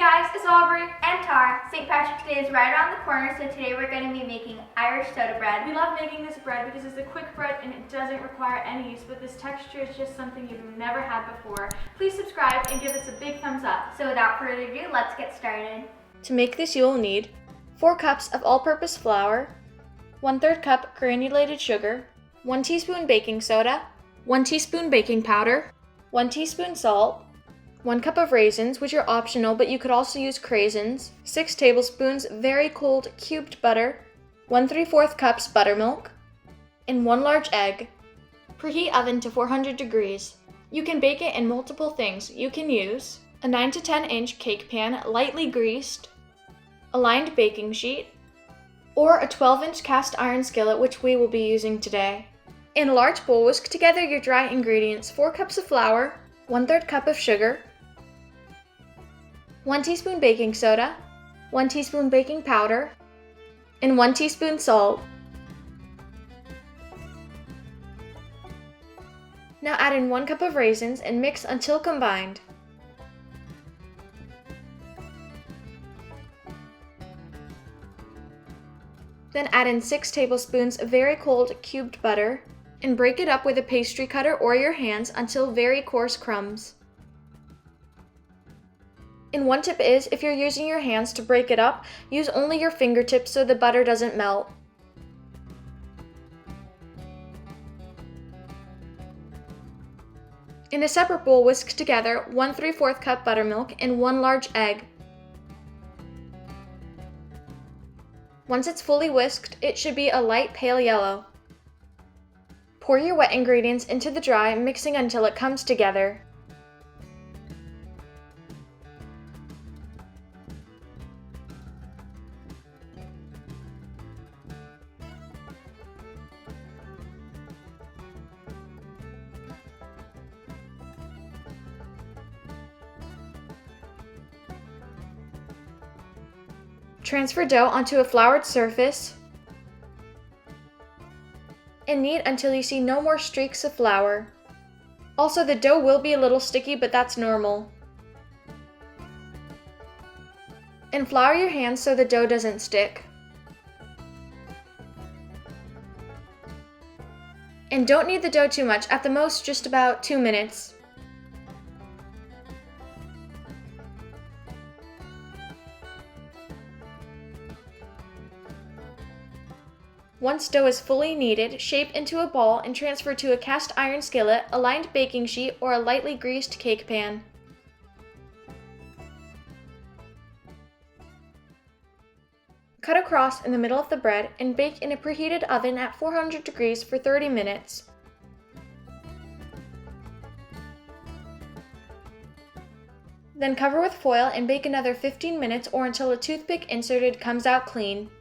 guys, it's Aubrey and Tara. St. Patrick's Day is right around the corner, so today we're going to be making Irish soda bread. We love making this bread because it's a quick bread and it doesn't require any yeast, but this texture is just something you've never had before. Please subscribe and give us a big thumbs up. So without further ado, let's get started. To make this, you will need 4 cups of all-purpose flour, 1/3 cup granulated sugar, 1 teaspoon baking soda, 1 teaspoon baking powder, 1 teaspoon salt, 1 cup of raisins, which are optional, but you could also use craisins, 6 tablespoons very cold cubed butter, 1/3 cups buttermilk, and 1 large egg. Preheat oven to 400 degrees. You can bake it in multiple things. You can use a 9 to 10 inch cake pan, lightly greased, a lined baking sheet, or a 12-inch cast iron skillet, which we will be using today. In a large bowl, whisk together your dry ingredients: 4 cups of flour, 1/3 cup of sugar, 1 teaspoon baking soda, 1 teaspoon baking powder, and 1 teaspoon salt. Now add in 1 cup of raisins and mix until combined. Then add in 6 tablespoons of very cold cubed butter and break it up with a pastry cutter or your hands until very coarse crumbs. And one tip is, if you're using your hands to break it up, use only your fingertips so the butter doesn't melt. In a separate bowl, whisk together 1/3 cup buttermilk and 1 large egg. Once it's fully whisked, it should be a light pale yellow. Pour your wet ingredients into the dry, mixing until it comes together. Transfer dough onto a floured surface and knead until you see no more streaks of flour. Also, the dough will be a little sticky, but that's normal. And flour your hands so the dough doesn't stick. And don't knead the dough too much, at the most just about 2 minutes. Once dough is fully kneaded, shape into a ball and transfer to a cast iron skillet, a lined baking sheet, or a lightly greased cake pan. Cut across in the middle of the bread and bake in a preheated oven at 400 degrees for 30 minutes. Then cover with foil and bake another 15 minutes or until a toothpick inserted comes out clean.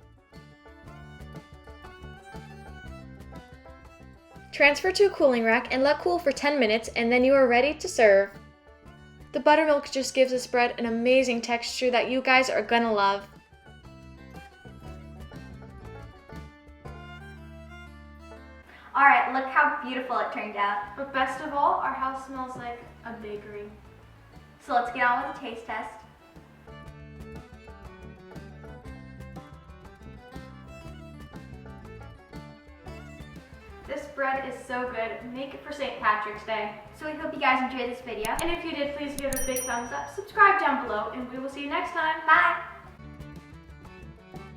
Transfer to a cooling rack and let cool for 10 minutes, and then you are ready to serve. The buttermilk just gives this bread an amazing texture that you guys are gonna love. Alright, look how beautiful it turned out. But best of all, our house smells like a bakery. So let's get on with the taste test. This bread is so good. Make it for St. Patrick's Day. So we hope you guys enjoyed this video. And if you did, please give it a big thumbs up, subscribe down below, and we will see you next time. Bye!